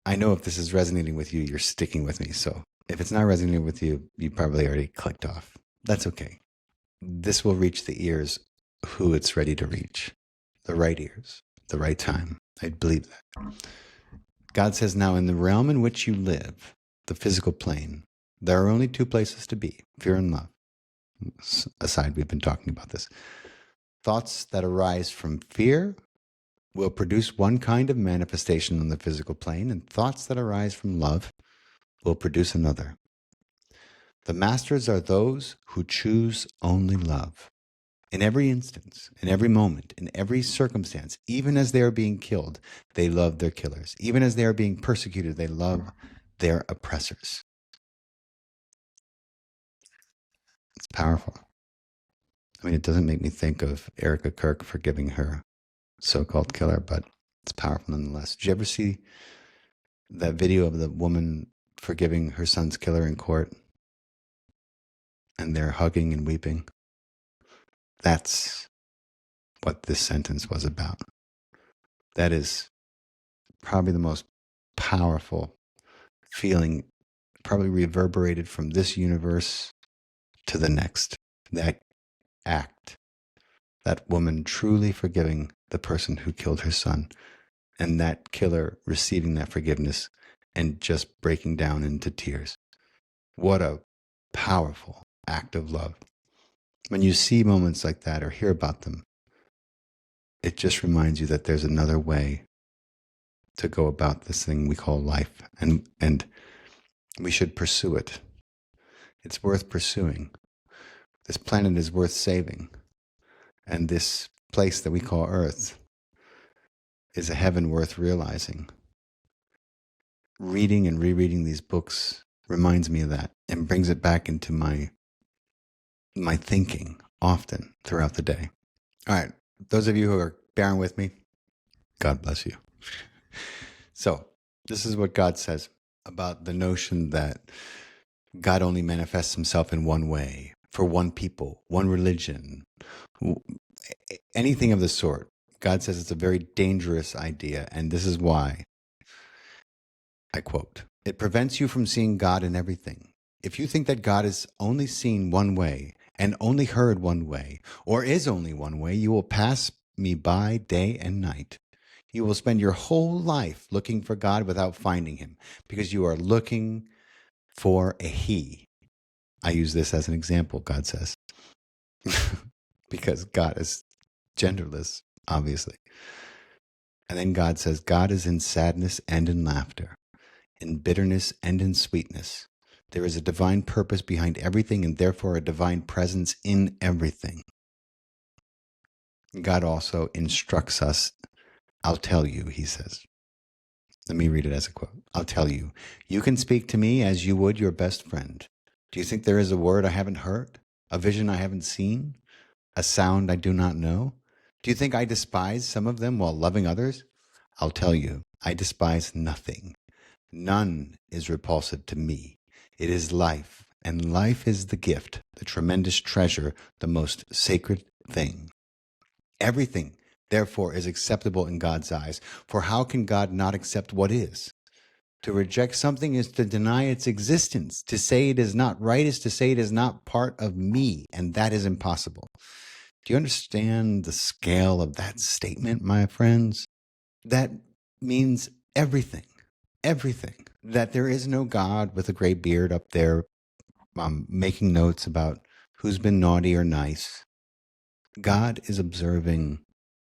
Speaker 1: I know if this is resonating with you, you're sticking with me. So if it's not resonating with you, you probably already clicked off. That's okay. This will reach the ears who it's ready to reach. The right ears, the right time. I believe that. God says, now in the realm in which you live, the physical plane, there are only two places to be, fear and love. Aside, we've been talking about this. Thoughts that arise from fear will produce one kind of manifestation on the physical plane, and thoughts that arise from love will produce another. The masters are those who choose only love. In every instance, in every moment, in every circumstance, even as they are being killed, they love their killers. Even as they are being persecuted, they love their oppressors. It's powerful. I mean, it doesn't make me think of Erica Kirk forgiving her so-called killer, but it's powerful nonetheless. Did you ever see that video of the woman forgiving her son's killer in court? And they're hugging and weeping. That's what this sentence was about. That is probably the most powerful feeling, probably reverberated from this universe to the next. That act, that woman truly forgiving the person who killed her son, and that killer receiving that forgiveness and just breaking down into tears. What a powerful act of love. When you see moments like that or hear about them, It just reminds you that there's another way to go about this thing we call life, and we should pursue it. It's worth pursuing. This planet is worth saving, and this place that we call Earth is a heaven worth realizing. Reading and rereading these books reminds me of that and brings it back into my thinking often throughout the day. All right, those of you who are bearing with me, God bless you. So, this is what God says about the notion that God only manifests himself in one way, for one people, one religion, anything of the sort. God says it's a very dangerous idea, and this is why. I quote, "It prevents you from seeing God in everything. If you think that God is only seen one way and only heard one way, or is only one way, you will pass me by day and night. You will spend your whole life looking for God without finding him, because you are looking for a he." I use this as an example, God says, because God is genderless, obviously. And then God says, God is in sadness and in laughter, in bitterness and in sweetness. There is a divine purpose behind everything, and therefore a divine presence in everything. God also instructs us. I'll tell you, he says. Let me read it as a quote. I'll tell you, you can speak to me as you would your best friend. Do you think there is a word I haven't heard? A vision I haven't seen? A sound I do not know? Do you think I despise some of them while loving others? I'll tell you, I despise nothing. None is repulsive to me. It is life, and life is the gift, the tremendous treasure, the most sacred thing. Everything, therefore, is acceptable in God's eyes, for how can God not accept what is? To reject something is to deny its existence. To say it is not right is to say it is not part of me, and that is impossible. Do you understand the scale of that statement, my friends? That means everything. Everything. That there is no God with a gray beard up there making notes about who's been naughty or nice. God is observing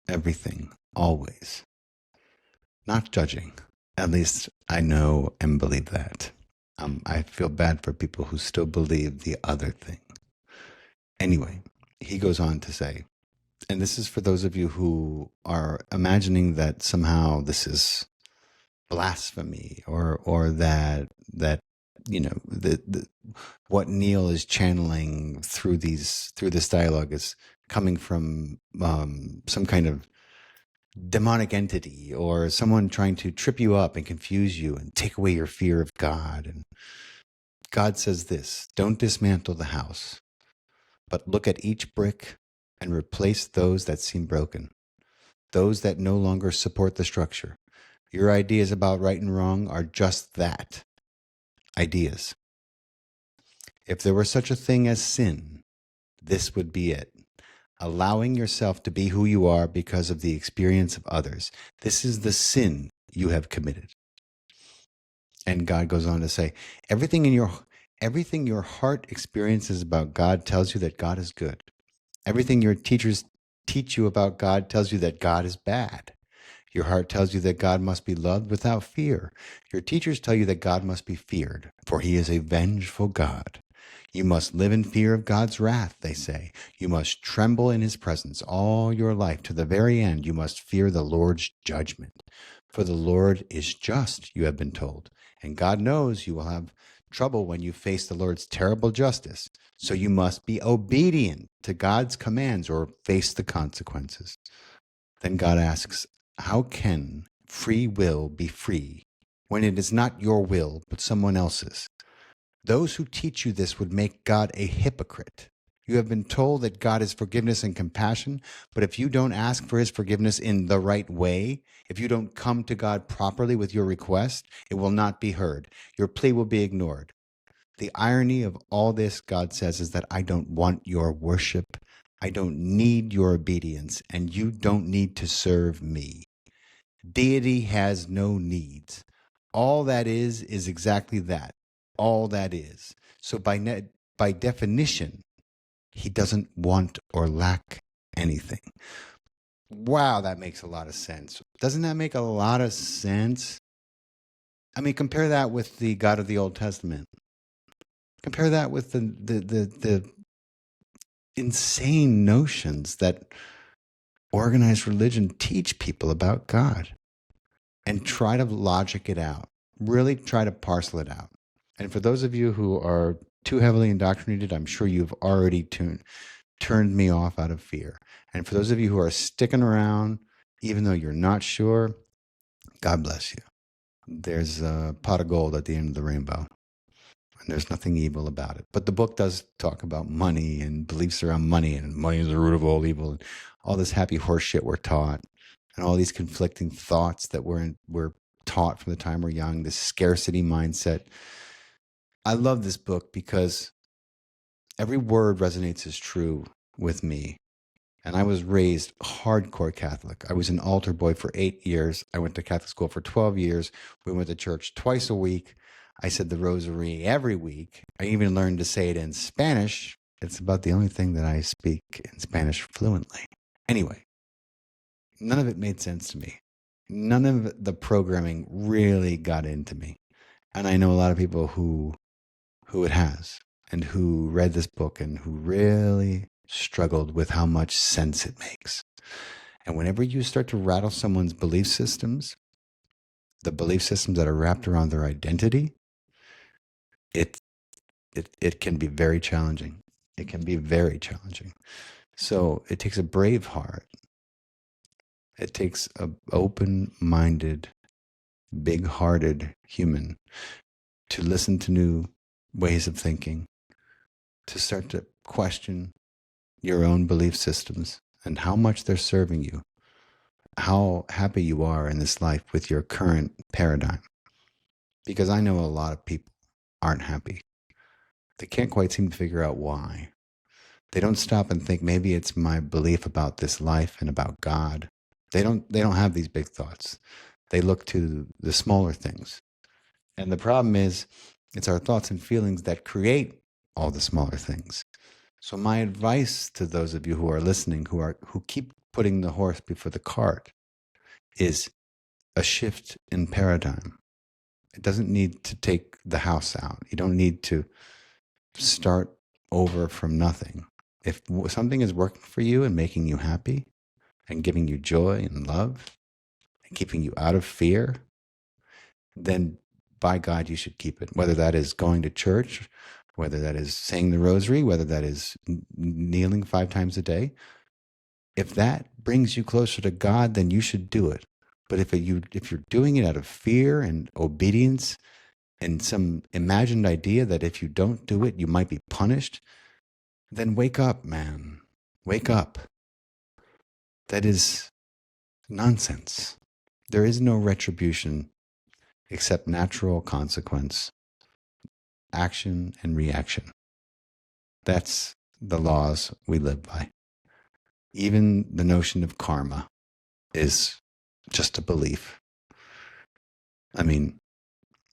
Speaker 1: everything, always. Not judging. At least I know and believe that. I feel bad for people who still believe the other thing. Anyway, he goes on to say, and this is for those of you who are imagining that somehow this is blasphemy, or that what Neale is channeling through this dialogue is coming from some kind of demonic entity, or someone trying to trip you up and confuse you and take away your fear of God. And God says this: don't dismantle the house, but look at each brick and replace those that seem broken, those that no longer support the structure. Your ideas about right and wrong are just that, ideas. If there were such a thing as sin, this would be it. Allowing yourself to be who you are because of the experience of others. This is the sin you have committed. And God goes on to say, everything your heart experiences about God tells you that God is good. Everything your teachers teach you about God tells you that God is bad. Your heart tells you that God must be loved without fear. Your teachers tell you that God must be feared, for he is a vengeful God. You must live in fear of God's wrath, they say. You must tremble in his presence all your life. To the very end, you must fear the Lord's judgment. For the Lord is just, you have been told. And God knows you will have trouble when you face the Lord's terrible justice. So you must be obedient to God's commands or face the consequences. Then God asks, how can free will be free when it is not your will but someone else's? Those who teach you this would make God a hypocrite. You have been told that God is forgiveness and compassion, but if you don't ask for his forgiveness in the right way, if you don't come to God properly with your request, it will not be heard. Your plea will be ignored. The irony of all this, God says, is that I don't want your worship. I don't need your obedience, and you don't need to serve me. Deity has no needs. All that is exactly that. All that is. So by definition, he doesn't want or lack anything. Wow, that makes a lot of sense. Doesn't that make a lot of sense? I mean, compare that with the God of the Old Testament. Compare that with the insane notions that organized religion teach people about God, and try to logic it out. Really try to parcel it out. And for those of you who are too heavily indoctrinated, I'm sure you've already turned me off out of fear. And for those of you who are sticking around, even though you're not sure, God bless you. There's a pot of gold at the end of the rainbow, and there's nothing evil about it. But the book does talk about money and beliefs around money, and money is the root of all evil, and all this happy horse shit we're taught, and all these conflicting thoughts that we're taught from the time we're young, this scarcity mindset. I love this book because every word resonates as true with me. And I was raised hardcore Catholic. I was an altar boy for 8 years. I went to Catholic school for 12 years. We went to church twice a week. I said the rosary every week. I even learned to say it in Spanish. It's about the only thing that I speak in Spanish fluently. Anyway, none of it made sense to me. None of the programming really got into me. And I know a lot of people who it has, and who read this book and who really struggled with how much sense it makes. And whenever you start to rattle someone's belief systems, the belief systems that are wrapped around their identity, it can be very challenging. It can be very challenging. So it takes a brave heart. It takes an open-minded, big-hearted human to listen to new ways of thinking, to start to question your own belief systems and how much they're serving you, how happy you are in this life with your current paradigm. Because I know a lot of people aren't happy. They can't quite seem to figure out why. They don't stop and think, maybe it's my belief about this life and about God. They don't have these big thoughts. They look to the smaller things. And the problem is, it's our thoughts and feelings that create all the smaller things. So my advice to those of you who are listening, who keep putting the horse before the cart, is a shift in paradigm. It doesn't need to take the house out. You don't need to start over from nothing. If something is working for you and making you happy and giving you joy and love and keeping you out of fear, then by God, you should keep it. Whether that is going to church, whether that is saying the rosary, whether that is kneeling 5 times a day. If that brings you closer to God, then you should do it. But if you're doing it out of fear and obedience and some imagined idea that if you don't do it, you might be punished, then wake up, man. Wake up. That is nonsense. There is no retribution except natural consequence, action and reaction. That's the laws we live by. Even the notion of karma is just a belief. I mean,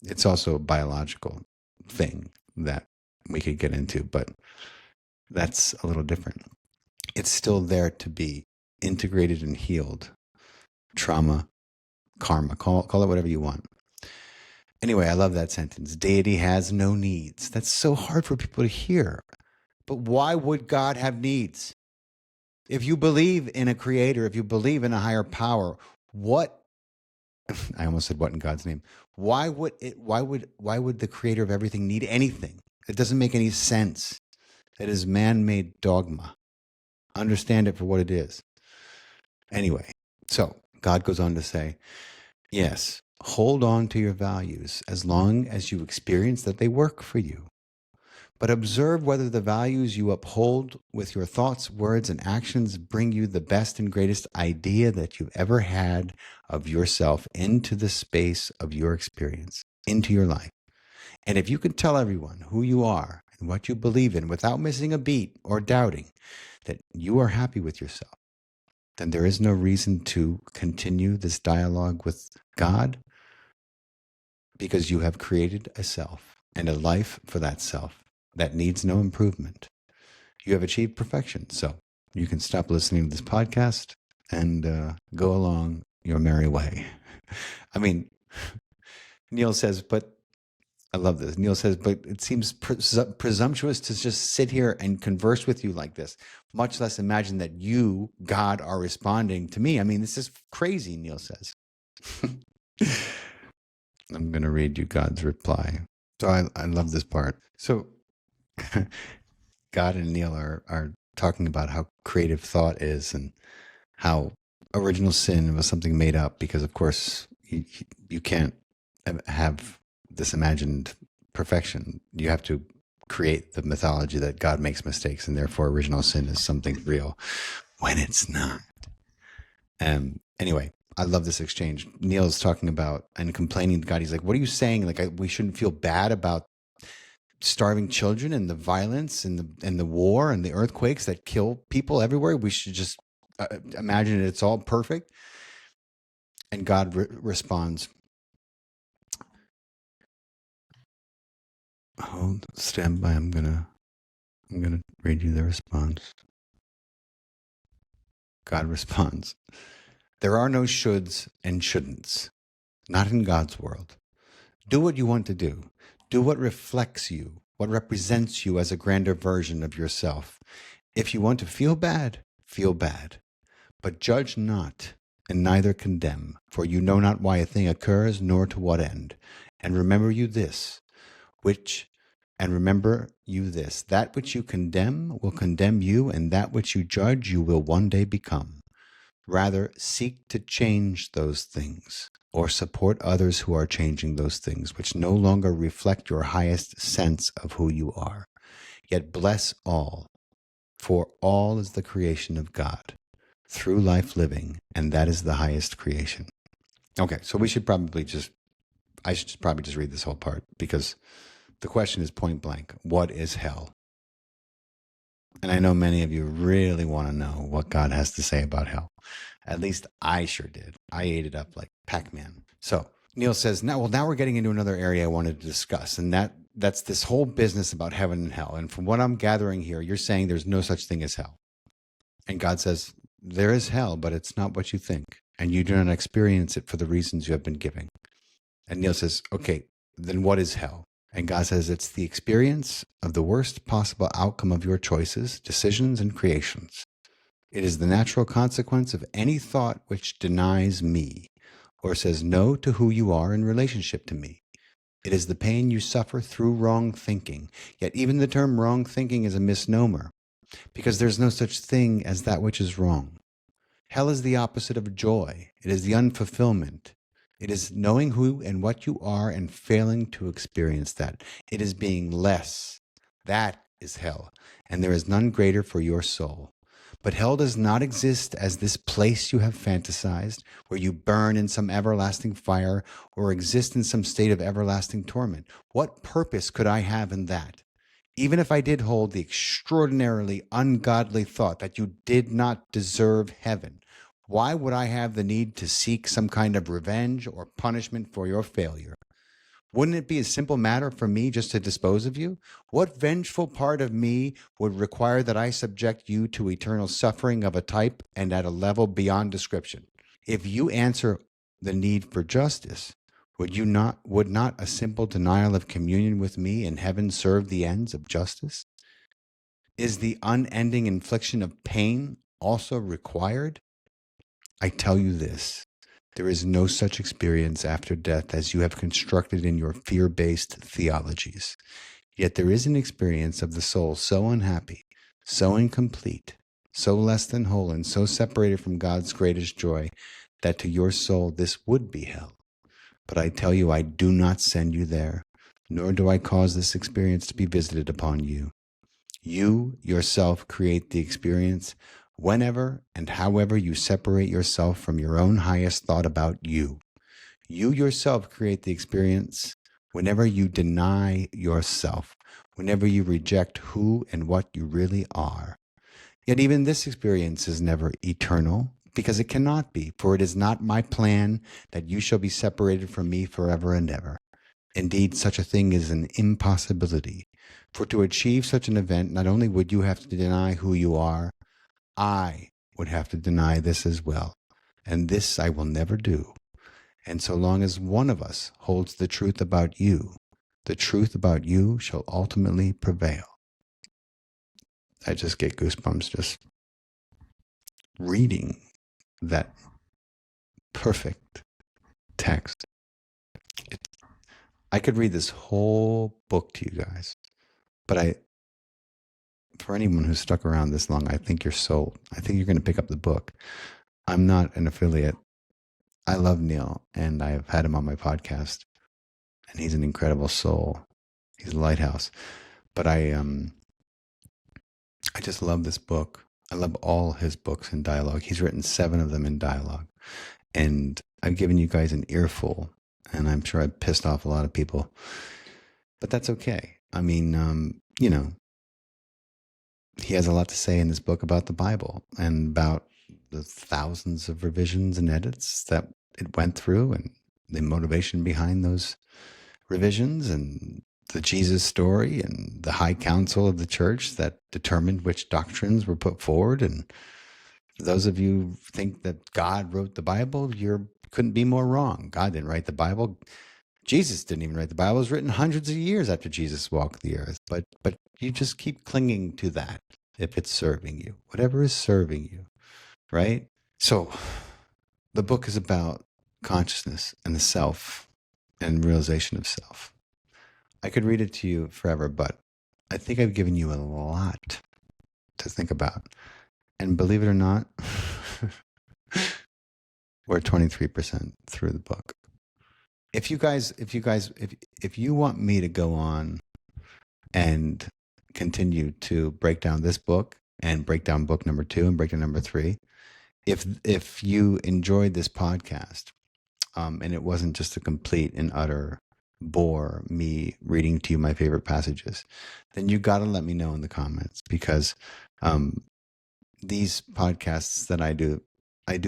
Speaker 1: it's also a biological thing that we could get into, but that's a little different. It's still there to be integrated and healed. Trauma, karma, call it whatever you want. Anyway, I love that sentence. Deity has no needs. That's so hard for people to hear. But why would God have needs? If you believe in a creator, if you believe in a higher power, what I almost said what in God's name. Why would the creator of everything need anything? It doesn't make any sense. It is man-made dogma. Understand it for what it is. Anyway, so God goes on to say, yes, hold on to your values as long as you experience that they work for you. But observe whether the values you uphold with your thoughts, words, and actions bring you the best and greatest idea that you've ever had of yourself into the space of your experience, into your life. And if you can tell everyone who you are and what you believe in without missing a beat or doubting that you are happy with yourself, then there is no reason to continue this dialogue with God, because you have created a self and a life for that self that needs no improvement. You have achieved perfection. So you can stop listening to this podcast and go along your merry way. I mean, Neale says, but I love this. Neale says, but it seems presumptuous to just sit here and converse with you like this, much less imagine that you, God, are responding to me. I mean, this is crazy, Neale says. I'm going to read you God's reply. So I love this part. So God and Neale are talking about how creative thought is and how original sin was something made up because, of course, you can't have this imagined perfection. You have to create the mythology that God makes mistakes and therefore original sin is something real when it's not. Anyway, I love this exchange. Neale's talking about and complaining to God. He's like, what are you saying? Like, we shouldn't feel bad about starving children and the violence and the war and the earthquakes that kill people everywhere. We should just imagine it's all perfect. And God responds, hold, stand by. I'm gonna read you the response. God responds, there are no shoulds and shouldn'ts, not in God's world. Do what you want to do. Do what reflects you, what represents you as a grander version of yourself. If you want to feel bad, but judge not, and neither condemn, for you know not why a thing occurs, nor to what end. And remember you this, that which you condemn will condemn you, and that which you judge you will one day become. Rather, seek to change those things, or support others who are changing those things, which no longer reflect your highest sense of who you are. Yet bless all, for all is the creation of God, through life living, and that is the highest creation. Okay, so I should probably just read this whole part, because the question is point blank, what is hell? And I know many of you really want to know what God has to say about hell. At least I sure did. I ate it up like Pac-Man. So Neale says, now we're getting into another area I wanted to discuss, and that's this whole business about heaven and hell. And from what I'm gathering here, you're saying there's no such thing as hell. And God says, there is hell, but it's not what you think, and you do not experience it for the reasons you have been giving. And Neale says, okay, then what is hell? And God says, it's the experience of the worst possible outcome of your choices, decisions, and creations. It is the natural consequence of any thought which denies me or says no to who you are in relationship to me. It is the pain you suffer through wrong thinking. Yet even the term wrong thinking is a misnomer, because there's no such thing as that which is wrong. Hell is the opposite of joy. It is the unfulfillment. It is knowing who and what you are and failing to experience that. It is being less. That is hell, and there is none greater for your soul. But hell does not exist as this place you have fantasized, where you burn in some everlasting fire or exist in some state of everlasting torment. What purpose could I have in that? Even if I did hold the extraordinarily ungodly thought that you did not deserve heaven, why would I have the need to seek some kind of revenge or punishment for your failure? Wouldn't it be a simple matter for me just to dispose of you? What vengeful part of me would require that I subject you to eternal suffering of a type and at a level beyond description? If you answer the need for justice, would not a simple denial of communion with me in heaven serve the ends of justice? Is the unending infliction of pain also required? I tell you this, there is no such experience after death as you have constructed in your fear-based theologies. Yet there is an experience of the soul so unhappy, so incomplete, so less than whole, and so separated from God's greatest joy, that to your soul this would be hell. But I tell you, I do not send you there, nor do I cause this experience to be visited upon you. You yourself create the experience whenever and however you separate yourself from your own highest thought about you. You yourself create the experience whenever you deny yourself, whenever you reject who and what you really are. Yet even this experience is never eternal, because it cannot be, for it is not my plan that you shall be separated from me forever and ever. Indeed, such a thing is an impossibility. For to achieve such an event, not only would you have to deny who you are, I would have to deny this as well. And this I will never do. And so long as one of us holds the truth about you, the truth about you shall ultimately prevail. I just get goosebumps just reading that perfect text. I could read this whole book to you guys, but for anyone who's stuck around this long, I think you're sold. I think you're going to pick up the book. I'm not an affiliate. I love Neale, and I've had him on my podcast, and he's an incredible soul. He's a lighthouse. But I just love this book. I love all his books in dialogue. He's written 7 of them in dialogue. And I've given you guys an earful, and I'm sure I've pissed off a lot of people. But that's okay. I mean, he has a lot to say in this book about the Bible and about the thousands of revisions and edits that it went through and the motivation behind those revisions and the Jesus story and the high council of the church that determined which doctrines were put forward. And those of you who think that God wrote the Bible, you couldn't be more wrong. God didn't write the Bible. Jesus didn't even write the Bible. It was written hundreds of years after Jesus walked the earth. But you just keep clinging to that if it's serving you, whatever is serving you, right? So the book is about consciousness and the self and realization of self. I could read it to you forever, but I think I've given you a lot to think about. And believe it or not, we're 23% through the book. If you want me to go on and continue to break down this book and break down book number 2 and break down number 3, if you enjoyed this podcast, and it wasn't just a complete and utter bore, me reading to you my favorite passages, then you got to let me know in the comments, because these podcasts that I do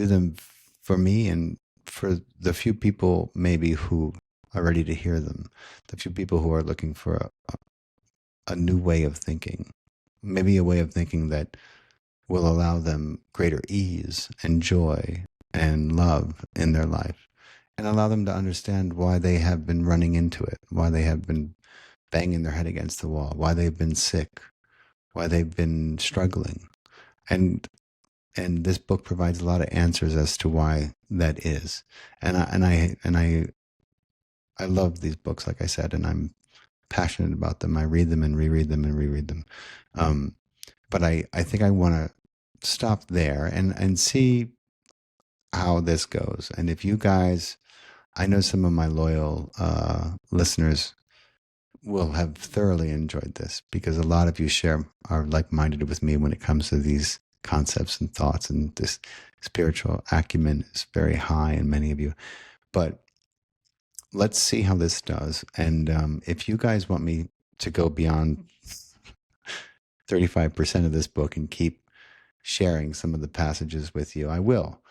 Speaker 1: them for me and for the few people maybe who are ready to hear them, the few people who are looking for a new way of thinking, maybe a way of thinking that will allow them greater ease and joy and love in their life, and allow them to understand why they have been running into it, why they have been banging their head against the wall, why they've been sick, why they've been struggling. And this book provides a lot of answers as to why that is. And I love these books, like I said, and I'm passionate about them. I read them and reread them and reread them. But I think I want to stop there and see how this goes. And if you guys, I know some of my loyal listeners will have thoroughly enjoyed this, because a lot of you are like-minded with me when it comes to these concepts and thoughts, and this spiritual acumen is very high in many of you. But let's see how this does. And if you guys want me to go beyond 35% of this book and keep sharing some of the passages with you, I will.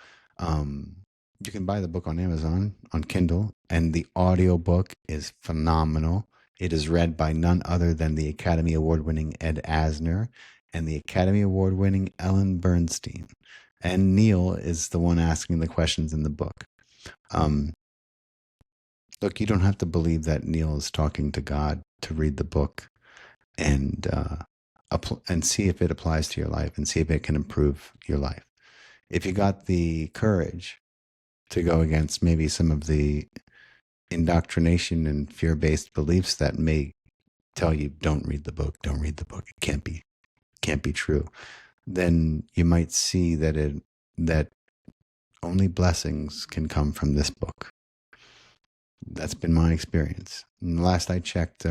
Speaker 1: You can buy the book on Amazon, on Kindle, and the audio book is phenomenal. It is read by none other than the Academy Award-winning Ed Asner and the Academy Award-winning Ellen Bernstein. And Neale is the one asking the questions in the book. Look, you don't have to believe that Neale is talking to God to read the book and see if it applies to your life and see if it can improve your life. If you got the courage to go against maybe some of the indoctrination and fear-based beliefs that may tell you, don't read the book, it can't be true, then you might see that only blessings can come from this book. That's been my experience. And last I checked,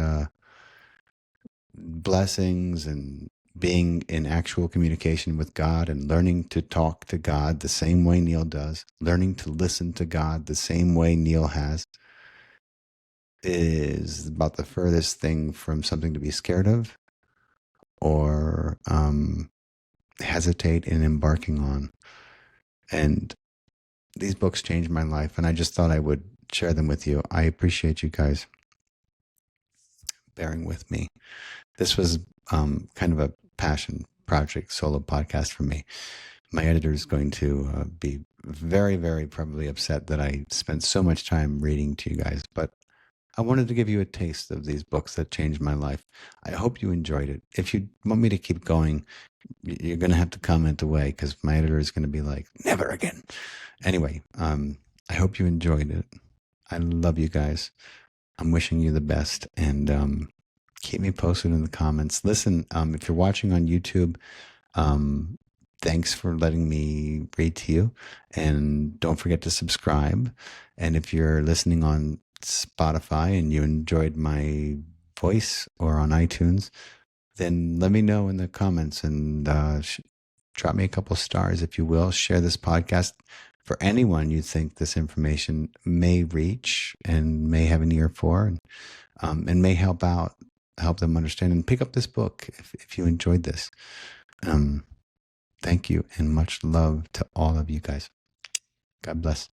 Speaker 1: blessings and being in actual communication with God and learning to talk to God the same way Neale does, learning to listen to God the same way Neale has, is about the furthest thing from something to be scared of or hesitate in embarking on. And these books changed my life, and I just thought I would share them with you. I appreciate you guys bearing with me. This was kind of a passion project solo podcast for me. My editor is going to be very, very probably upset that I spent so much time reading to you guys, but I wanted to give you a taste of these books that changed my life. I hope you enjoyed it. If you want me to keep going, you're going to have to comment away because my editor is going to be like, never again. Anyway, I hope you enjoyed it. I love you guys. I'm wishing you the best, and keep me posted in the comments. Listen, if you're watching on YouTube, um, thanks for letting me read to you. And don't forget to subscribe. And if you're listening on Spotify and you enjoyed my voice or on iTunes, then let me know in the comments and drop me a couple stars if you will. Share this podcast for anyone you think this information may reach and may have an ear for, and may help them understand and pick up this book if you enjoyed this. Thank you and much love to all of you guys. God bless.